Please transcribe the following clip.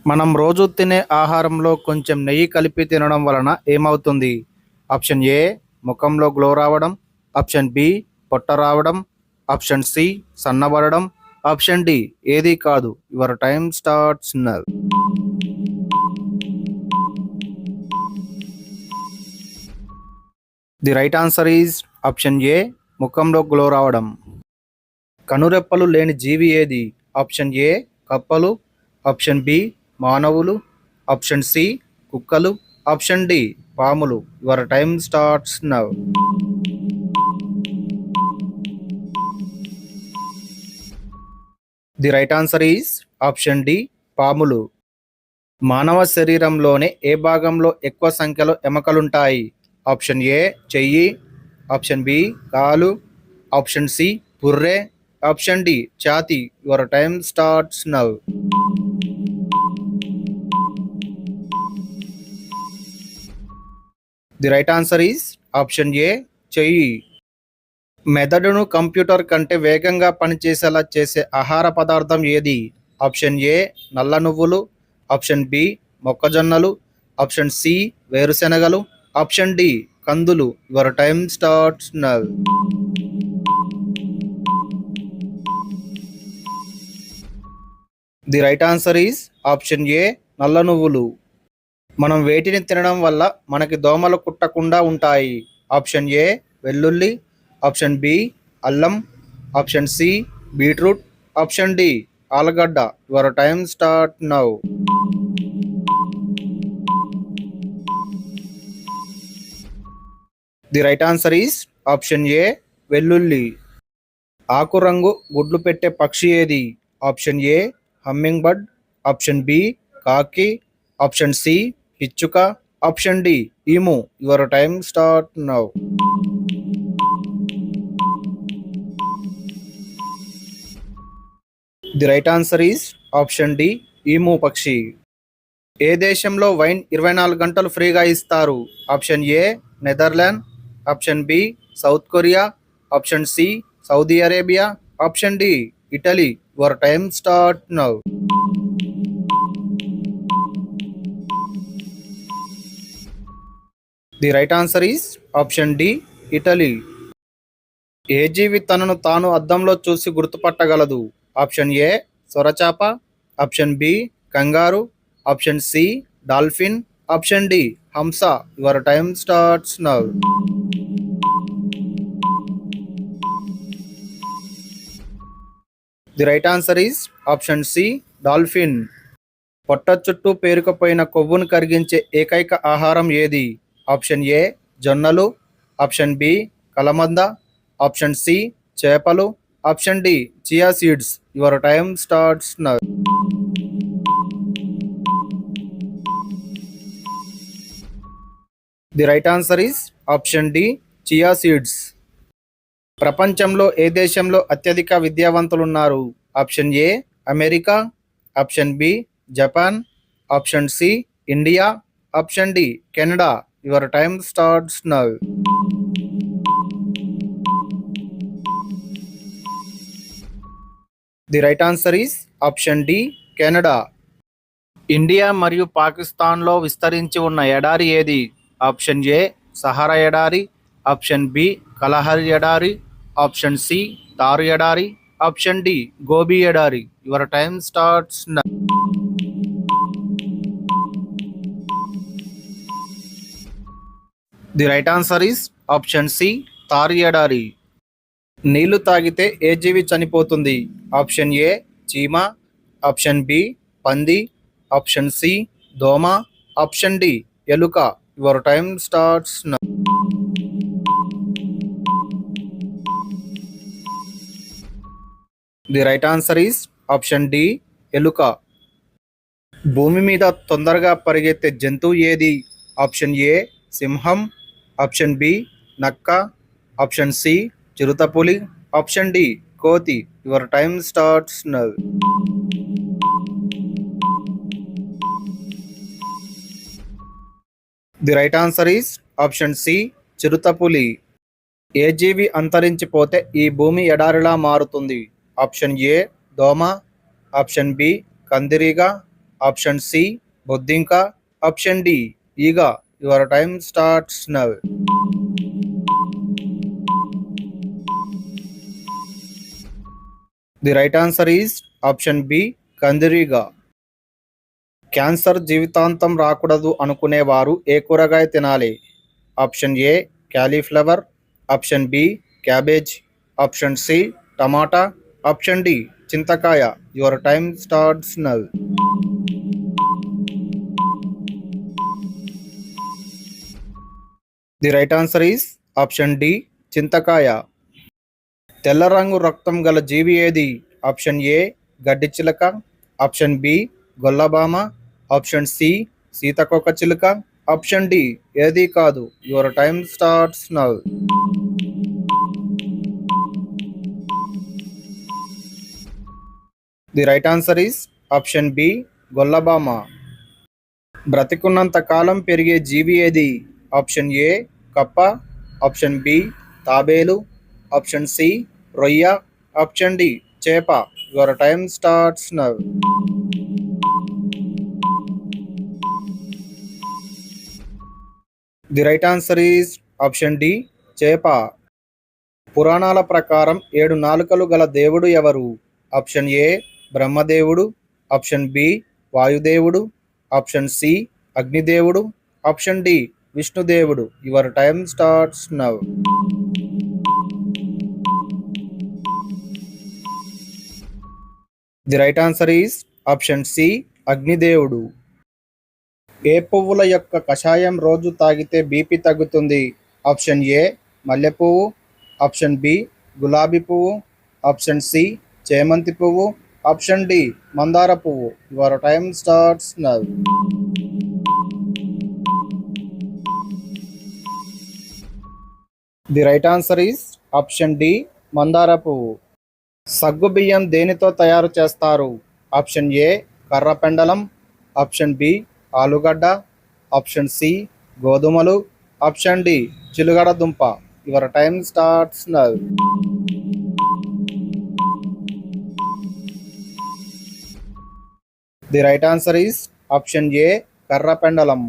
మనం రోజు తినే ఆహారంలో కొంచెం నెయ్యి కలిపి తినడం వలన ఏమవుతుంది? ఆప్షన్ ఏ ముఖంలో గ్లో రావడం, ఆప్షన్ బి పొట్ట రావడం, ఆప్షన్ సి సన్నబడడం, ఆప్షన్ డి ఏది కాదు. Your time starts now. The right answer is option ఏ ముఖంలో గ్లో రావడం. కనురెప్పలు లేని జీవి ఏది? ఆప్షన్ ఏ కప్పలు, ఆప్షన్ బి మానవులు, ఆప్షన్ సి కుక్కలు, ఆప్షన్ డి పాములు. Your time starts now. The right answer is option D పాములు. మానవ శరీరంలోనే ఏ భాగంలో ఎక్కువ సంఖ్యలో ఎముకలుంటాయి? ఆప్షన్ ఏ చెయ్యి, ఆప్షన్ బి కాలు, ఆప్షన్ సి పుర్రె, ఆప్షన్ డి ఛాతీ. Your time starts now. The right answer is option ఏ చెయ్యి. మెదడును కంప్యూటర్ కంటే వేగంగా పనిచేసేలా చేసే ఆహార పదార్థం ఏది? ఆప్షన్ ఏ నల్ల నువ్వులు, ఆప్షన్ బి మొక్కజొన్నలు, ఆప్షన్ సి వేరుశెనగలు, ఆప్షన్ డి కందులు. Your time starts now. The right answer is option ఏ నల్ల నువ్వులు. మనం వేటిని తినడం వల్ల మనకి దోమలు కుట్టకుండా ఉంటాయి? ఆప్షన్ ఏ వెల్లుల్లి, ఆప్షన్ బి అల్లం, option C beetroot, option D ఆలుగడ్డ. Your time start now. The right answer is option A వెల్లుల్లి. ఆకు రంగు గుడ్లు పెట్టే పక్షి ఏది? Option A hummingbird, option B కాకి, ఆప్షన్ సి పిచ్చుక, option D emu. Your time start now. The right answer is option D emu పక్షి. ఏ దేశంలో వైన్ 24 గంటలు ఫ్రీగా ఇస్తారు? Option A Netherland, option B South Korea, option C Saudi Arabia, option D Italy. Your time start now. The right answer is option D Italy. ఏ జీవి తనను తాను అద్దంలో చూసి గుర్తుపట్టగలదు? ఆప్షన్ ఏ సొరచాప, option B kangaroo, option C dolphin, option D హంస. Your time starts now. The right answer is option C dolphin. పొట్ట చుట్టూ పేరుకుపోయిన కొవ్వును కరిగించే ఏకైక ఆహారం ఏది? ఆప్షన్ ఏ జొన్నలు, ఆప్షన్ బి కలమంద, ఆప్షన్ సి చేపలు, option D chia seeds. Your time starts now. The right answer is option D chia seeds. ప్రపంచంలో ఏ దేశంలో అత్యధిక విద్యావంతులున్నారు? Option A America, option B Japan, option C India, option D Canada. Your time starts now. The right answer is option D Canada. India మరియు పాకిస్తాన్లో విస్తరించి ఉన్న ఎడారి ఏది? ఆప్షన్ ఏ సహారా ఎడారి, ఆప్షన్ బి కలహరి ఎడారి, ఆప్షన్ సి తారు ఎడారి, option D Gobi ఎడారి. Your time starts now. The right answer is option C Thar ఎడారి. నీళ్లు తాగితే ఏ జీవి చనిపోతుంది? ఆప్షన్ ఏ చీమ, ఆప్షన్ బి పంది, ఆప్షన్ సి దోమ, ఆప్షన్ డి ఎలుక. Your time starts now. The right answer is option D ఎలుక. భూమి మీద తొందరగా పరిగెత్తే జంతువు ఏది? ఆప్షన్ ఏ సింహం, ఆప్షన్ బి నక్క, ఆప్షన్ సి చిరుతపులి, ఆప్షన్ డి కోతి. Your time starts now. The right answer is option C చిరుతపులి. ఏ జీవి అంతరించిపోతే ఈ భూమి ఎడారిలా మారుతుంది? ఆప్షన్ ఏ దోమ, ఆప్షన్ బి కందిరీగ, ఆప్షన్ సి బొద్దింక, ఆప్షన్ డి ఈగ. Your time starts now. The right answer is option B కందిరీగ. క్యాన్సర్ జీవితాంతం రాకూడదు అనుకునేవారు ఏ కూరగాయ తినాలి? Option A cauliflower, option B cabbage, option C టమాటా, ఆప్షన్ డి చింతకాయ. Your time starts now. The right answer is option D చింతకాయ. తెల్ల రంగు రక్తం గల జీవి ఏది? ఆప్షన్ ఏ గడ్డి చిలక, ఆప్షన్ బి గొల్లబామ, ఆప్షన్ సి సీతకొక చిలుక, ఆప్షన్ డి ఏది కాదు. Your time starts now. The right answer is option B గొల్లబామ. బ్రతికున్నంత కాలం పెరిగే జీవి ఏది? ఆప్షన్ ఏ కప్ప, ఆప్షన్ బి తాబేలు, ఆప్షన్ సి రొయ్య, ఆప్షన్ డి చేప. Your time starts now. The right answer is option D చేప. పురాణాల ప్రకారం 7 నాలుకలు గల దేవుడు ఎవరు? ఆప్షన్ ఏ బ్రహ్మదేవుడు, ఆప్షన్ బి వాయుదేవుడు, ఆప్షన్ సి అగ్నిదేవుడు, ఆప్షన్ డి విష్ణుదేవుడు. Your time starts now. The right answer is option C అగ్నిదేవుడు. ఏ పువ్వుల యొక్క కషాయం రోజు తాగితే బీపీ తగ్గుతుంది? ఆప్షన్ ఏ మల్లెపువ్వు, ఆప్షన్ బి గులాబీ పువ్వు, ఆప్షన్ సి చేమంతి పువ్వు, ఆప్షన్ డి మందార పువ్వు. Your time starts now. The right answer is option D మందార పువ్వు. సగ్గు బియ్యం దేనితో తయారు చేస్తారు? ఆప్షన్ ఏ కర్రపెండలం, ఆప్షన్ బి ఆలుగడ్డ, ఆప్షన్ సి గోధుమలు, ఆప్షన్ డి చిలుగడ దుంప. Your time starts now. The right answer is option A కర్రపెండలం.